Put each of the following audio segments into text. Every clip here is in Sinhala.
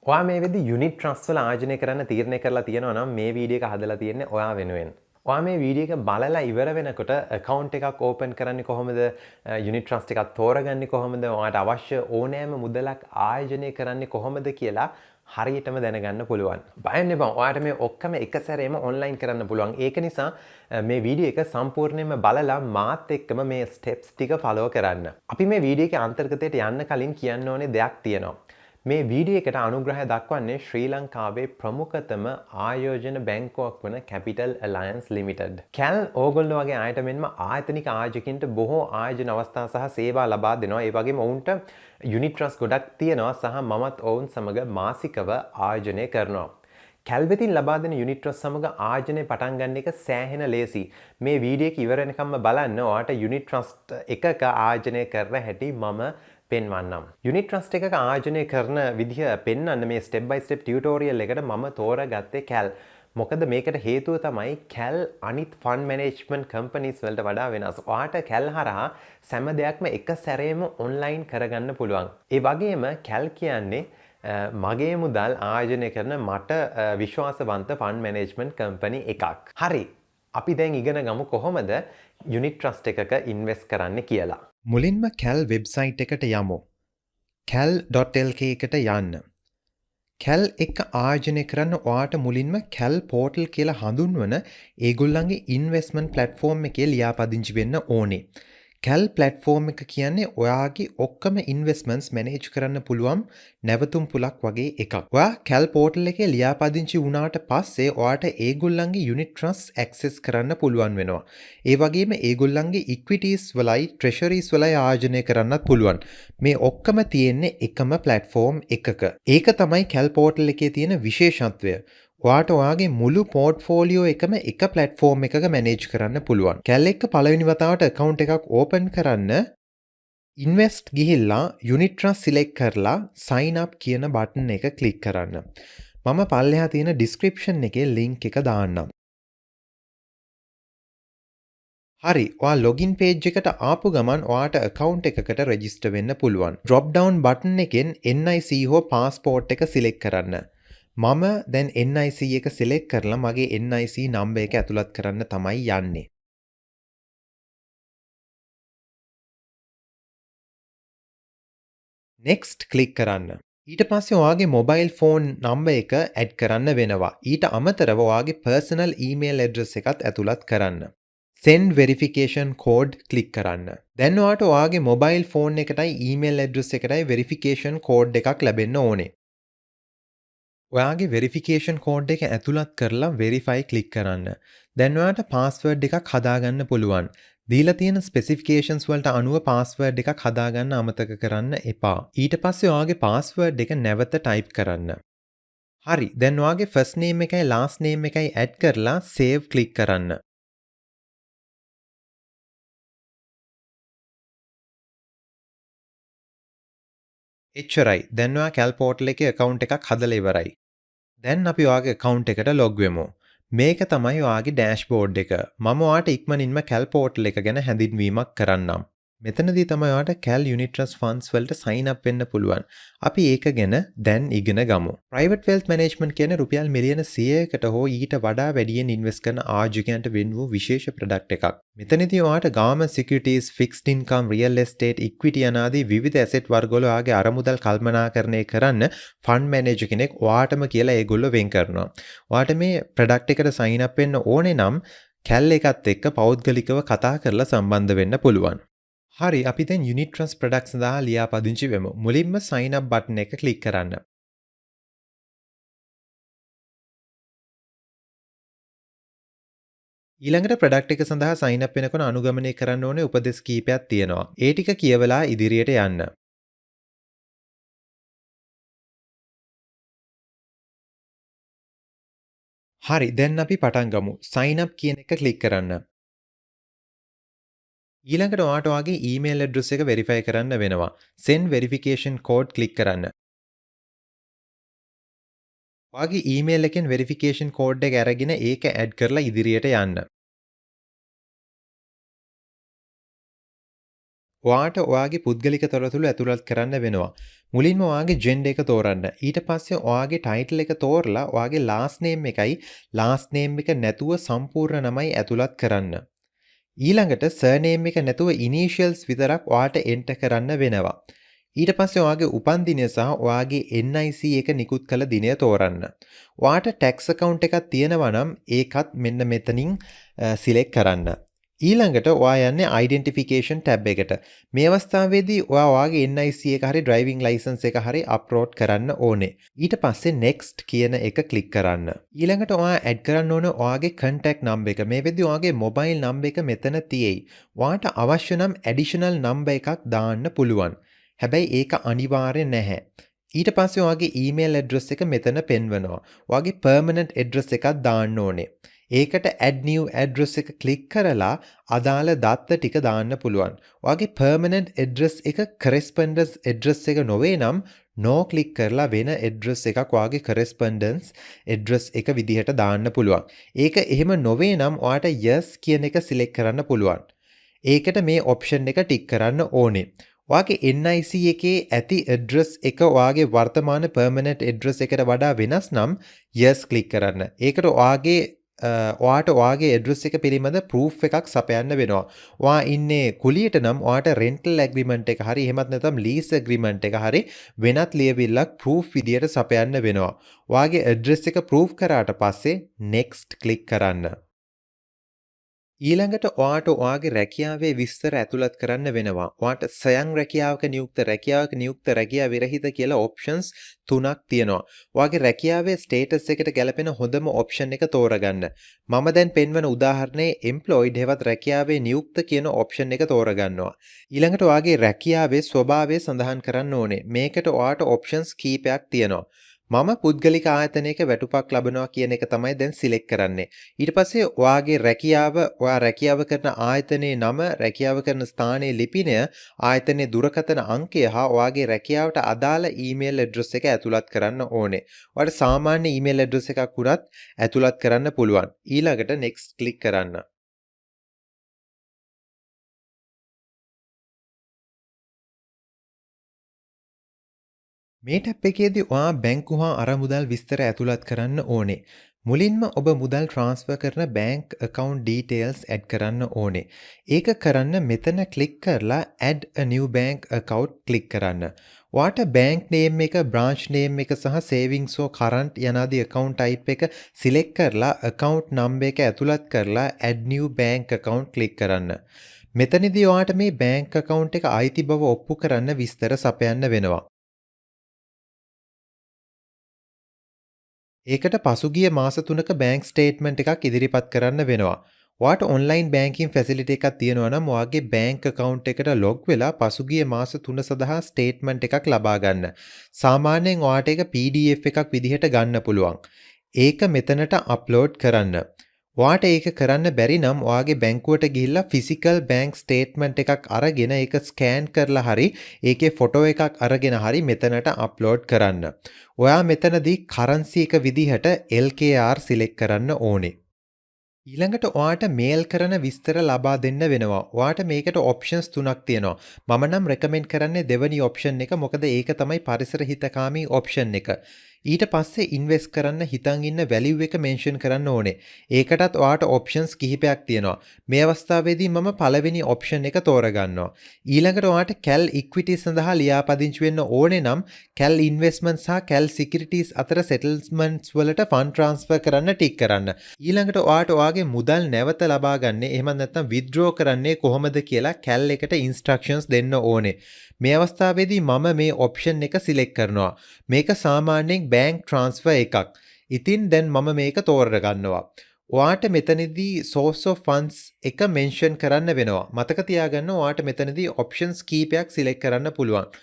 ඔයා මේ වෙද්දි යුනිට් ට්‍රස්ට් වල ආයෝජනය කරන්න තීරණය කරලා තියෙනවා නම් මේ වීඩියෝ එක හදලා තියෙන්නේ ඔයා වෙනුවෙන්. ඔයා මේ වීඩියෝ එක බලලා ඉවර වෙනකොට account එකක් open කරන්නේ කොහොමද? යුනිට් ට්‍රස්ට් එකක් තෝරගන්නේ කොහොමද? ඔයාට අවශ්‍ය ඕනෑම මුදලක් ආයෝජනය කරන්නේ කොහොමද කියලා හරියටම දැනගන්න පුළුවන්. බය වෙන්න එපා. ඔයාට මේ ඔක්කොම එක සැරේම online කරන්න පුළුවන්. ඒක නිසා මේ වීඩියෝ එක සම්පූර්ණයෙන්ම බලලා මාත් එක්කම මේ steps ටික follow කරන්න. අපි මේ වීඩියෝ එකේ අන්තර්ගතයට යන්න කලින් කියන්න ඕනේ දෙයක් තියෙනවා. මේ වීඩියෝ එකට අනුග්‍රහය දක්වන්නේ ශ්‍රී ලංකාවේ ප්‍රමුඛතම ආයෝජන බැංකුවක් වන Capital Alliance Limited. CAL ඕගොල්ලෝ වගේ අයට මෙන්ම ආයතනික ආයෝජකින්ට බොහෝ ආයෝජන අවස්ථා සහ සේවා ලබා දෙනවා. ඒ වගේම ඔවුන්ට යුනිට් ට්‍රස්ට් ගොඩක් තියෙනවා සහ මමත් ඔවුන් සමග මාසිකව ආයෝජනය කරනවා. CAL වෙතින් ලබා දෙන යුනිට් ට්‍රස්ට් සමග ආයෝජනය පටන් ගන්න එක සෑහෙන ලේසි. මේ වීඩියෝ එක ඉවර වෙනකම්ම බලන්න. ඔයාට යුනිට් ට්‍රස්ට් එකක ආයෝජනය කරන හැටි මම පෙන්වන්නම්. යුනිට් ට්‍රස්ට් එකක ආයෝජනය කරන විදිහ පෙන්වන්න මේ ස්ටෙප් බයි ස්ටෙප් ටියුටෝරියල් එකට මම තෝරගත්තේ CAL. මොකද මේකට හේතුව තමයි CAL අනිත් ෆන්ඩ් මැනේජ්මන්ට් කම්පනීස් වලට වඩා වෙනස්. ඔයාට CAL හරහා සෑම දෙයක්ම එක සැරේම ඔන්ලයින් කරගන්න පුළුවන්. ඒ වගේම CAL කියන්නේ මගේ මුදල් ආයෝජනය කරන මට විශ්වාසවන්ත ෆන්ඩ් මැනේජ්මන්ට් කම්පනි එකක්. හරි. අපි දැන් ඉගෙන ගමු කොහොමද යුනිට් ට්‍රස්ට් එකක ඉන්වෙස්ට් කරන්න කියලා. මුලින්ම CAL වෙබ්සයිට් එකට යමු. cal.lk එකට යන්න. CAL එක ආයෝජනය කරන්න ඔයාට මුලින්ම CAL පෝර්ටල් කියලා හඳුන්වන ඒගොල්ලන්ගේ ඉන්වෙස්ට්මන්ට් ප්ලැට්ෆෝම් එකේ ලියාපදිංචි වෙන්න ඕනේ. CAL ප්ලැට්ෆෝම් එක කියන්නේ ඔයාගේ ඔක්කොම ඉන්වෙස්ට්මන්ට්ස් මැනේජ් කරන්න පුළුවන් නැවතුම් පුලක් වගේ එකක්. ඔයා CAL පෝර්ටල් එකේ ලියාපදිංචි වුණාට පස්සේ ඔයාට ඒගොල්ලන්ගේ යුනිට් ට්‍රස්ට් ඇක්සස් කරන්න පුළුවන් වෙනවා. ඒ වගේම ඒගොල්ලන්ගේ ඉක්විටිස් වලයි ට්‍රෙෂරිස් වලයි ආයෝජනය කරන්නත් පුළුවන්. මේ ඔක්කොම තියෙන්නේ එකම ප්ලැට්ෆෝම් එකක. ඒක තමයි CAL පෝර්ටල් එකේ තියෙන විශේෂත්වය. ඔයාට ඔයාගේ මුළු පෝර්ට්ෆෝලියෝ එකම එක ප්ලැට්ෆෝම් එකක මැනේජ් කරන්න පුළුවන්. CAL එක පළවෙනි වතාවට account එකක් ඕපන් කරන්න invest ගිහිල්ලා unit trust select කරලා sign up කියන බටන් එක ක්ලික් කරන්න. මම පල්ලෙහා තියෙන description එකේ link එක දාන්නම්. හරි, ඔයා login page එකට ආපු ගමන් ඔයාට account එකකට register වෙන්න පුළුවන්. drop down button එකෙන් NIC හෝ passport එක select කරන්න. මම දැන් NIC එක select කරලා මගේ NIC number එක ඇතුළත් කරන්න තමයි යන්නේ. next click කරන්න. ඊට පස්සේ ඔයාගේ mobile phone number එක add කරන්න වෙනවා. ඊට අමතරව ඔයාගේ personal email address එකත් ඇතුළත් කරන්න. send verification code click කරන්න. දැන් ඔයාට ඔයාගේ mobile phone එකටයි email address එකටයි verification code එකක් ලැබෙන්න ඕනේ. ඔයාගේ verification code එක ඇතුළත් කරලා verify click කරන්න. දැන් ඔයාට password එකක් හදාගන්න පුළුවන්. දීලා තියෙන specifications වලට අනුව password එකක් හදාගන්න අමතක කරන්න එපා. ඊට පස්සේ ඔයාගේ password එක නැවත type කරන්න. හරි, දැන් ඔයාගේ first name එකයි last name එකයි add කරලා save click කරන්න. එච්චරයි. දැන් ඔයා CAL portal එකේ account එකක් හදලා ඉවරයි. දැන් අපි ඔයාගේ account එකට log වෙමු. මේක තමයි ඔයාගේ dashboard එක. මම ඔයාට ඉක්මනින්ම CAL portal එක ගැන හැඳින්වීමක් කරන්නම්. මෙතනදී තමයි ඔයාට CAL unit trust funds වලට sign up වෙන්න පුළුවන්. අපි ඒක ගැන දැන් ඉගෙන ගමු. private wealth management කියන්නේ රුපියල් මිලියන 100කට හෝ ඊට වඩා වැඩියෙන් ඉන්වෙස්ට් කරන ආයෝජකයන්ට වෙන් වූ විශේෂ ප්‍රොඩක්ට් එකක්. මෙතනදී ඔයාට government securities, fixed income, real estate, equity අනාදී විවිධ asset වර්ගවල ඔයාගේ අරමුදල් කල්පනාකරණය කරන්න fund manager කෙනෙක් ඔයාටම කියලා ඒගොල්ලෝ වෙන් කරනවා. ඔයාට මේ ප්‍රොඩක්ට් එකට sign up වෙන්න ඕනේ නම් CAL එකත් එක්ක පෞද්ගලිකව කතා කරලා සම්බන්ධ වෙන්න පුළුවන්. හරි, අපි දැන් unit trust products සඳහා ලියාපදිංචි වෙමු. මුලින්ම sign up button එක ක්ලික් කරන්න. ඊළඟට product එක සඳහා sign up වෙනකොට අනුගමනය කරන්න ඕනේ උපදෙස් කීපයක් තියෙනවා. ඒ ටික කියවලා ඉදිරියට යන්න. හරි, දැන් අපි පටන් ගමු. sign up කියන එක ක්ලික් කරන්න. ඊළඟට ඔයාට ඔයාගේ email address එක verify කරන්න වෙනවා. send verification code ක්ලික් කරන්න. ඔයාගේ email එකෙන් verification code එක අරගෙන ඒක add කරලා ඉදිරියට යන්න. ඔයාට ඔයාගේ පුද්ගලික තොරතුරු ඇතුළත් කරන්න වෙනවා. මුලින්ම ඔයාගේ ජෙන්ඩර් එක තෝරන්න. ඊට පස්සේ ඔයාගේ ටයිටල් එක තෝරලා ඔයාගේ ලාස්ට් නේම් එකයි ලාස්ට් නේම් එක නැතුව සම්පූර්ණ නමයි ඇතුළත් කරන්න. ඊළඟට සර්නේම් එක නැතුව ඉනිෂියල්ස් විතරක් ඔයාට එන්ටර් කරන්න වෙනවා. ඊට පස්සේ ඔයාගේ උපන්දිනය සහ ඔයාගේ NIC එක නිකුත් කළ දිනය තෝරන්න. ඔයාට ටැක්ස් account එකක් තියෙනවා නම් ඒකත් මෙන්න මෙතනින් සිලෙක්ට් කරන්න. ඊළඟට ඔයා යන්නේ identification tab එකට. මේ අවස්ථාවේදී ඔයා ඔයාගේ NIC එක හරි driving license එක හරි අප්ලෝඩ් කරන්න ඕනේ. ඊට පස්සේ next කියන එක ක්ලික් කරන්න. ඊළඟට ඔයා add කරන්න ඕනේ ඔයාගේ contact number එක. මේ වෙද්දී ඔයාගේ mobile number එක මෙතන තියෙයි. ඔයාට අවශ්‍ය නම් additional number එකක් දාන්න පුළුවන්. හැබැයි ඒක අනිවාර්ය නැහැ. ඊට පස්සේ ඔයාගේ email address එක මෙතන පෙන්වනවා. ඔයාගේ permanent address එකක් දාන්න ඕනේ. ඒකට add new address එක ක්ලික් කරලා අදාළ දත්ත ටික දාන්න පුළුවන්. ඔයාගේ permanent address එක correspondence address එක නොවේ නම් no ක්ලික් කරලා වෙන address එකක් ඔයාගේ correspondence address එක විදිහට දාන්න පුළුවන්. ඒක එහෙම නොවේ නම් ඔයාට yes කියන එක select කරන්න පුළුවන්. ඒකට මේ option එක ටික් කරන්න ඕනේ. ඔයාගේ NIC එකේ ඇති address එක ඔයාගේ වර්තමාන permanent address එකට වඩා වෙනස් නම් yes ක්ලික් කරන්න. ඒකට ඔයාට ඔයාගේ address එක පිළිබඳ proof එකක් සපයන්න වෙනවා. ඔයා ඉන්නේ කුලියට නම් ඔයාට rental agreement එක හරි එහෙමත් නැත්නම් lease agreement එක හරි වෙනත් ලියවිල්ලක් proof විදියට සපයන්න වෙනවා. ඔයාගේ address එක proof කරාට පස්සේ next ක්ලික් කරන්න. ඊළඟට ඔයාට ඔයාගේ රැකියාවේ විස්තර ඇතුළත් කරන්න වෙනවා. ඔයාට ස්වයං රැකියාවක නියුක්ත රැකියාව විරහිත කියලා ඔප්ෂන්ස් 3ක් තියෙනවා. ඔයාගේ රැකියාවේ ස්ටේටස් එකට ගැලපෙන හොඳම ඔප්ෂන් එක තෝරගන්න. මම දැන් පෙන්වන උදාහරණයේ employed හෙවත් රැකියාවේ නියුක්ත කියන ඔප්ෂන් එක තෝරගන්නවා. ඊළඟට ඔයාගේ රැකියාවේ ස්වභාවය සඳහන් කරන්න ඕනේ. මේකට ඔයාට ඔප්ෂන්ස් කීපයක් තියෙනවා. මම පුද්ගලික ආයතනයක වැටුපක් ලබනවා කියන එක තමයි දැන් සිලෙක්ට් කරන්නේ. ඊට පස්සේ ඔයා රැකියාව කරන ආයතනයේ නම, රැකියාව කරන ස්ථානයේ ලිපිනය, ආයතනයේ දුරකථන අංකය හා ඔයාගේ රැකියාවට අදාළ ඊමේල් ඇඩ්‍රස් එක ඇතුළත් කරන්න ඕනේ. ඔයාට සාමාන්‍ය ඊමේල් ඇඩ්‍රස් එකක් වුණත් ඇතුළත් කරන්න පුළුවන්. ඊළඟට next ක්ලික් කරන්න. මේ ටැප් එකේදී ඔයා බැංකු හා අරමුදල් විස්තර ඇතුළත් කරන්න ඕනේ. මුලින්ම ඔබ මුදල් ට්‍රාන්ස්ෆර් කරන බැංක් account details add කරන්න ඕනේ. ඒක කරන්න මෙතන ක්ලික් කරලා add a new bank account click කරන්න. ඔයාට bank name එක, branch name එක සහ savings or current යනාදී account type එක select කරලා account number එක ඇතුළත් කරලා add new bank account click කරන්න. මෙතනදී ඔයාට මේ bank account එක අයිති බව ඔප්පු කරන්න විස්තර සපයන්න වෙනවා. ඒකට පසුගිය මාස 3ක බැංක් ස්ටේට්මන්ට් එකක් ඉදිරිපත් කරන්න වෙනවා. ඔයාට ඔන්ලයින් බැංකින් ෆැසිලිටි එකක් තියෙනවා නම් ඔයාගේ බැංක් account එකට ලොග් වෙලා පසුගිය මාස 3 සඳහා ස්ටේට්මන්ට් එකක් ලබා ගන්න. සාමාන්‍යයෙන් ඔයාට ඒක PDF එකක් විදිහට ගන්න පුළුවන්. ඒක මෙතනට අප්ලෝඩ් කරන්න. ඔයාට ඒක කරන්න බැරි නම් ඔයාගේ බැංකුවට ගිහිල්ලා ෆිසිකල් බැංක් ස්ටේට්මන්ට් එකක් අරගෙන ඒක ස්කෑන් කරලා හරි ඒකේ ෆොටෝ එකක් අරගෙන හරි මෙතනට අප්ලෝඩ් කරන්න. ඔයා මෙතනදී කරන්සි එක විදිහට LKR සිලෙක්ට් කරන්න ඕනේ. ඊළඟට ඔයාට මේල් කරන විස්තර ලබා දෙන්න වෙනවා. ඔයාට මේකට ඔප්ෂන්ස් 3ක් තියෙනවා. මම නම් රෙකමෙන්ඩ් කරන්නේ දෙවෙනි ඔප්ෂන් එක. මොකද ඒක තමයි පරිසර හිතකාමී ඔප්ෂන් එක. ඊට පස්සේ ඉන්වෙස්ට් කරන්න හිතන් ඉන්න වැලියු එක මෙන්ෂන් කරන්න ඕනේ. ඒකටත් ඔයාට ඔප්ෂන්ස් කිහිපයක් තියෙනවා. මේ අවස්ථාවේදී මම පළවෙනි ඔප්ෂන් එක තෝරගන්නවා. ඊළඟට ඔයාට CAL ඉක්විටි සඳහා ලියාපදිංචි වෙන්න ඕනේ නම් CAL ඉන්වෙස්ට්මන්ට් සහ CAL සිකියුරිටීස් අතර සෙටල්මන්ට්ස් වලට ෆන්ඩ් ට්‍රාන්ස්ෆර් කරන්න ටික් කරන්න. ඊළඟට ඔයාට ඔයාගේ මුදල් නැවත ලබා ගන්න එහෙම නැත්නම් withdraw කරන්නේ කොහොමද කියලා CAL එකට ඉන්ස්ට්‍රක්ෂන්ස් දෙන්න ඕනේ. මේ අවස්ථාවේදී මම මේ ඔප්ෂන් එක සිලෙක්ට් කරනවා. මේක සාමාන්‍යයෙන් බැංක් ට්‍රාන්ස්ෆර් එකක්. ඉතින් දැන් මම මේක තෝරගන්නවා. ඔයාට මෙතනදී source of funds එක මෙන්ෂන් කරන්න වෙනවා. මතක තියාගන්න ඔයාට මෙතනදී ඔප්ෂන්ස් කීපයක් සිලෙක්ට් කරන්න පුළුවන්.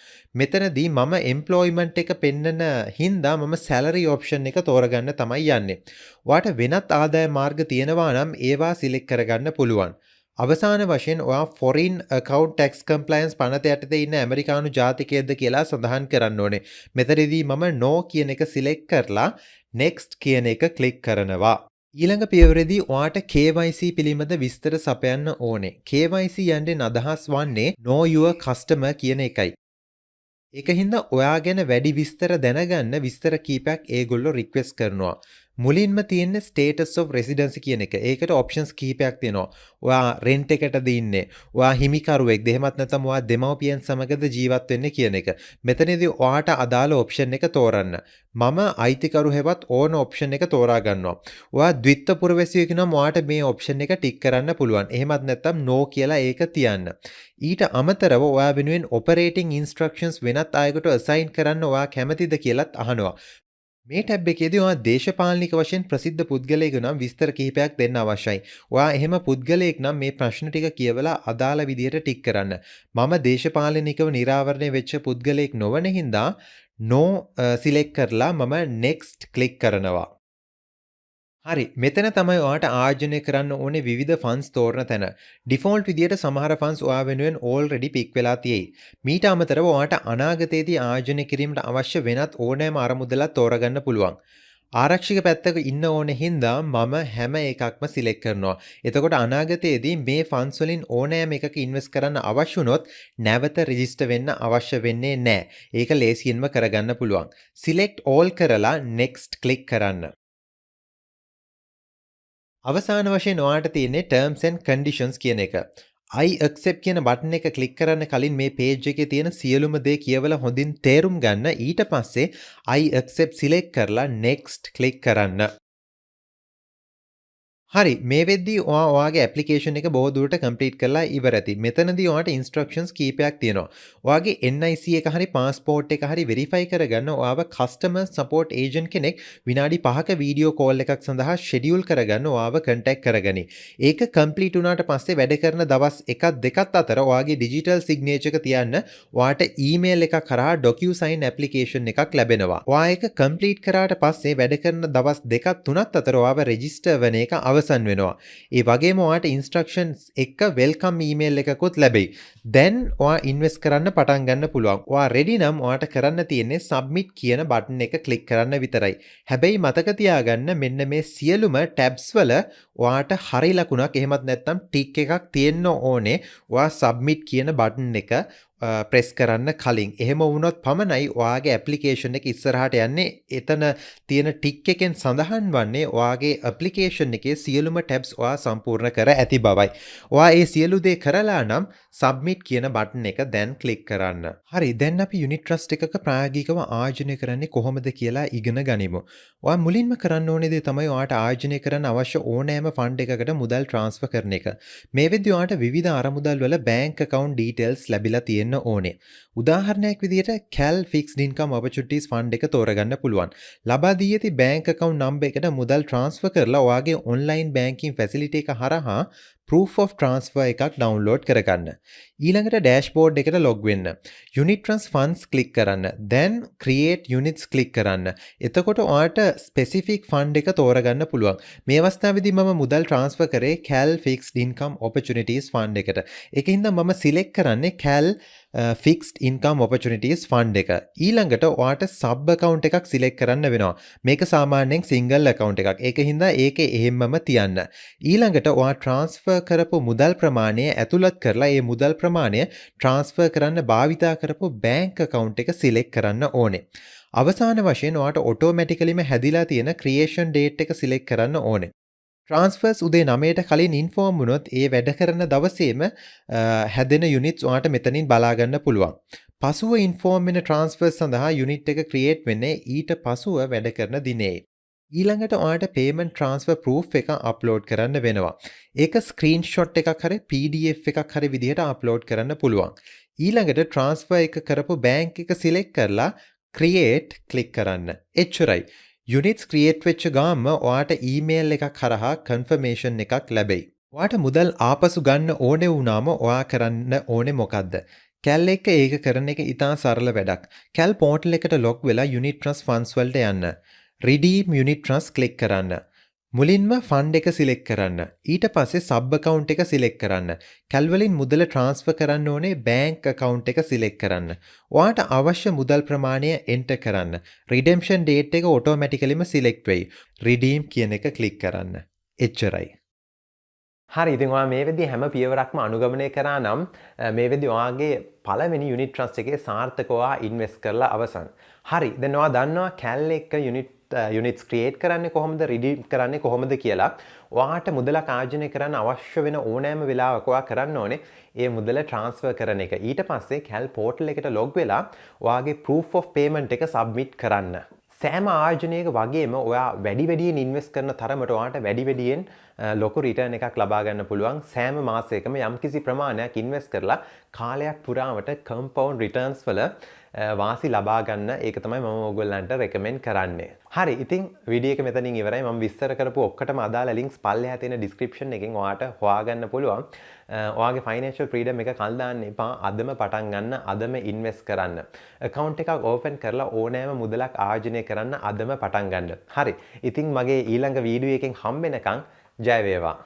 මෙතනදී මම employment එක පෙන්නන හින්දා මම salary option එක තෝරගන්න තමයි යන්නේ. ඔයාට වෙනත් ආදාය මාර්ග තියෙනවා නම් ඒවා සිලෙක්ට් කරගන්න පුළුවන්. අවසාන වශයෙන් ඔයා foreign account tax compliance පනත යටතේ ඉන්න ඇමරිකානු ජාතිකයෙක්ද කියලා සඳහන් කරන්න ඕනේ. මෙතනදී මම no කියන එක සිලෙක්ට් කරලා next කියන එක ක්ලික් කරනවා. ඊළඟ පියවරේදී ඔයාට KYC පිළිබඳ විස්තර සපයන්න ඕනේ. KYC යන්නේ අදහස් වන්නේ Know Your Customer කියන එකයි. ඒක හින්දා ඔයා ගැන වැඩි විස්තර දැනගන්න විස්තර කීපයක් ඒගොල්ලෝ රික්වෙස්ට් කරනවා. මුලින්ම තියෙන්නේ status of residency කියන එක. ඒකට options කීපයක් තියෙනවා. ඔයා rent එකටද ඉන්නේ? ඔයා හිමිකරුවෙක්ද? එහෙමත් නැත්නම් ඔයා දෙමව්පියන් සමගද ජීවත් වෙන්නේ කියන එක. මෙතනදී ඔයාට අදාළ option එක තෝරන්න. මම අයිතිකරු හැවත් ඕන option එක තෝරා ගන්නවා. ඔයා ද්විත්ව පුරවැසියෙක් නම් ඔයාට මේ option එක ටික් කරන්න පුළුවන්. එහෙමත් නැත්නම් no කියලා ඒක තියන්න. ඊට අමතරව ඔයා වෙනුවෙන් operating instructions වෙනත් අයකට assign කරන්න ඔයා කැමතිද කියලාත් අහනවා. මේ ටැබ් එකේදී ඔයා දේශපාලනික වශයෙන් ප්‍රසිද්ධ පුද්ගලයෙකු නම් විස්තර කිහිපයක් දෙන්න අවශ්‍යයි. ඔයා එහෙම පුද්ගලයෙක් නම් මේ ප්‍රශ්න ටික කියවලා අදාළ විදියට ටික් කරන්න. මම දේශපාලනිකව නිරාවරණය වෙච්ච පුද්ගලයෙක් නොවන හින්දා no select කරලා මම next click කරනවා. හරි මෙතන තමයි ඔයාට ආයෝජනය කරන්න ඕනේ විවිධ ෆන්ඩ්ස් තෝරන තැන. ඩිෆෝල්ට් විදියට සමහර ෆන්ඩ්ස් ඔයා වෙනුවෙන් already pick වෙලා තියෙයි. මීට අමතරව ඔයාට අනාගතයේදී ආයෝජනය කිරීමට අවශ්‍ය වෙනත් ඕනෑම අරමුදලක් තෝරගන්න පුළුවන්. ආරක්ෂක පැත්තක ඉන්න ඕනේ හින්දා මම හැම එකක්ම සිලෙක්ට් කරනවා. එතකොට අනාගතයේදී මේ ෆන්ඩ්ස් වලින් ඕනෑම එකක ඉන්වෙස්ට් කරන්න අවශ්‍ය වුණොත් නැවත රෙජිස්ටර් වෙන්න අවශ්‍ය වෙන්නේ නැහැ. ඒක ලේසියෙන්ම කරගන්න පුළුවන්. select all කරලා next click කරන්න. අවසාන වශයෙන් ඔයාට තියෙන්නේ terms and conditions කියන එක. I accept කියන බටන් එක ක්ලික් කරන්න කලින් මේ page එකේ තියෙන සියලුම දේ කියවලා හොඳින් තේරුම් ගන්න. ඊට පස්සේ I accept select කරලා next click කරන්න. හරි මේ වෙද්දී ඔයාගේ ඇප්ලිකේෂන් එක බොහෝ දුරට කම්ප්ලීට් කරලා ඉවර ඇති. මෙතනදී ඔයාට ඉන්ස්ට්‍රක්ෂන්ස් කීපයක් තියෙනවා. ඔයාගේ NIC එක හරි පාස්පෝර්ට් එක හරි වෙරිෆයි කරගන්න ඔයාව කස්ටමර් සපෝට් ඒජන්ට් කෙනෙක් විනාඩි 5ක වීඩියෝ කෝල් එකක් සඳහා ෂෙඩියුල් කරගන්න ඔයාව කන්ටැක්ට් කරගනි. ඒක කම්ප්ලීට් වුණාට පස්සේ වැඩ කරන දවස් 1-2ක් අතර ඔයාගේ ඩිජිටල් සිග්නේචර් එක තියන්න ඔයාට ඊමේල් එකක් කරා DocuSign ඇප්ලිකේෂන් එකක් ලැබෙනවා. ඔයා ඒක කම්ප්ලීට් කරාට පස්සේ වැඩ කරන දවස් 2-3ක් අතර ඔයාව රෙජිස්ටර් වෙන එක අවසන් වෙනවා. ඒ වගේම ඔයාට ඉන්ස්ට්‍රක්ෂන්ස් එක්ක වෙල්කම් ඊමේල් එකකුත් ලැබෙයි. දැන් ඔයා ඉන්වෙස්ට් කරන්න පටන් ගන්න පුළුවන්. ඔයා රෙඩි නම් ඔයාට කරන්න තියෙන්නේ සබ්මිට් කියන බටන් එක ක්ලික් කරන්න විතරයි. හැබැයි මතක තියාගන්න මෙන්න මේ සියලුම ටැබ්ස් වල ඔයාට හරි ලකුණක් එහෙමත් නැත්නම් ටික් එකක් තියෙන්න ඕනේ. ඔයා සබ්මිට් කියන බටන් එක ප්‍රෙස් කරන්න කලින්. එහෙම වුණොත් පමණයි ඔයාගේ ඇප්ලිකේෂන් එක ඉස්සරහට යන්නේ. එතන තියෙන ටික් එකෙන් සඳහන් වන්නේ ඔයාගේ ඇප්ලිකේෂන් එකේ සියලුම ටැබ්ස් ඔයා සම්පූර්ණ කර ඇති බවයි. ඔයා ඒ සියලු දේ කරලා නම් සබ්මිට් කියන බටන් එක දැන් ක්ලික් කරන්න. හරි දැන් අපි යුනිට් ට්‍රස්ට් එකක ප්‍රායෝගිකව ආයෝජනය කරන්නේ කොහොමද කියලා ඉගෙන ගනිමු. ඔයා මුලින්ම කරන්න ඕනේ දේ තමයි ඔයාට ආයෝජනය කරන්න අවශ්‍ය ඕනෑම ෆන්ඩ් එකකට මුදල් ට්‍රාන්ස්ෆර් කරන එක. මේ වෙද්දී ඔයාට විවිධ අරමුදල් වල බැංක් account details ලැබිලා තියෙනවා. ඕනේ. උදාහරණයක් විදිහට CAL Fixed Income Opportunities Fund එක තෝරගන්න පුළුවන්. ලබා දී ඇති bank account number එකට මුදල් transfer කරලා ඔයාගේ online banking facility එක හරහා proof of transfer එකක් download කරගන්න. ඊළඟට dashboard එකට log වෙන්න. Unit Trust Funds click කරන්න. Then create units click කරන්න. එතකොට ඔයාට specific fund එක තෝරගන්න පුළුවන්. මේ අවස්ථාවේදී මම මුදල් transfer කරේ CAL Fixed Income Opportunities Fund එකට. ඒකින්ද මම select කරන්නේ CAL Fixed Income Opportunities Fund එක. ඊළඟට ඔයාට sub account එකක් select කරන්න වෙනවා. මේක සාමාන්‍යයෙන් single account එකක්. ඒකින්ද ඒකේ එහෙම්මම තියන්න. ඊළඟට ඔයා transfer කරපු මුදල් ප්‍රමාණය ඇතුළත් කරලා ඒ මුදල් ප්‍රමාණය transfer කරන්න භාවිතා කරපු bank account එක select කරන්න ඕනේ. අවසාන වශයෙන් ඔයාට automaticallyම හැදිලා තියෙන creation date එක select කරන්න ඕනේ. transfers උදේ 9ට කලින් inform වුණොත් ඒ වැඩ කරන දවසේම හැදෙන units ඔයාට මෙතනින් බලා ගන්න පුළුවන්. පසුව inform වෙන transfers සඳහා unit එක create වෙන්නේ ඊට පසුව වැඩ කරන දිනේ. ඊළඟට ඔයාට payment transfer proof එක upload කරන්න වෙනවා. ඒක screenshot එකක් හරි PDF එකක් හරි විදිහට upload කරන්න පුළුවන්. ඊළඟට transfer එක කරපු bank එක select කරලා create click කරන්න. එච්චරයි. Units create වෙච්ච ගාම ඔයාට email එකක් හරහා confirmation එකක් ලැබෙයි. ඔයාට මුදල් ආපසු ගන්න ඕනේ වුණාම ඔයා කරන්න ඕනේ මොකද්ද? CAL එක ඒක කරන එක ඉතා සරල වැඩක්. CAL portal එකට log වෙලා Unit Trust Funds වලට යන්න. Redeem Unit Trust click කරන්න. මුලින්ම ෆන්ඩ් එක සිලෙක්ට් කරන්න. ඊට පස්සේ සබ් account එක සිලෙක්ට් කරන්න. කැල් වලින් මුදල ට්‍රාන්ස්ෆර් කරන්න ඕනේ බැංක් account එක සිලෙක්ට් කරන්න. ඔයාට අවශ්‍ය මුදල් ප්‍රමාණය එන්ටර් කරන්න. redemption date එක automaticallyම සිලෙක්ට් වෙයි. redeem කියන එක ක්ලික් කරන්න. එච්චරයි. හරි ඉතින් ඔයා මේ වෙද්දී හැම පියවරක්ම අනුගමනය කරා නම් මේ වෙද්දී ඔයාගේ පළවෙනි යුනිට් ට්‍රස්ට් එකේ සාර්ථකව ඉන්වෙස්ට් කරලා අවසන්. හරි දැන් ඔයා දන්නවා කැල් එක යුනිට්ස් ක්‍රියේට් කරන්නේ කොහොමද රිඩීම් කරන්නේ කොහොමද කියලා. ඔයාට මුදලක් ආර්ජනය කරන්න අවශ්‍ය වෙන ඕනෑම වෙලාවක ඔයා කරන්න ඕනේ ඒ මුදල ට්‍රාන්ස්ෆර් කරන එක. ඊට පස්සේ කැල් පෝර්ටල් එකට ලොග් වෙලා ඔයාගේ proof of payment එක සබ්මිට් කරන්න. සෑම ආයෝජනයක වගේම ඔයා වැඩියෙන් ඉන්වෙස්ට් කරන තරමට ඔයාට වැඩියෙන් ලොකු රිටර්න් එකක් ලබා ගන්න පුළුවන්. සෑම මාසයකම යම්කිසි ප්‍රමාණයක් ඉන්වෙස්ට් කරලා කාලයක් පුරාවට කම්පවුන්ඩ් රිටර්න්ස් වල වාසි ලබා ගන්න. ඒක තමයි මම ඔයගොල්ලන්ට රෙකමෙන්ඩ් කරන්නේ. හරි ඉතින් වීඩියෝ එක මෙතනින් ඉවරයි. මම විස්තර කරපු ඔක්කොටම අදාළ ලින්ක්ස් පල්ලෙහා තියෙන ඩිස්ක්‍රිප්ෂන් එකෙන් ඔයාට හොයාගන්න පුළුවන්. ඔයාගේ ෆයිනෑන්ෂල් ෆ්‍රීඩම් එක කල් දාන්න එපා. අදම පටන් ගන්න, අදම ඉන්වෙස්ට් කරන්න. account එකක් ඕපන් කරලා ඕනෑම මුදලක් ආර්ජනය කරන්න අදම පටන් ගන්න. හරි. ඉතින් මගේ ඊළඟ වීඩියෝ එකෙන් හම්බ වෙනකන් ජය වේවා.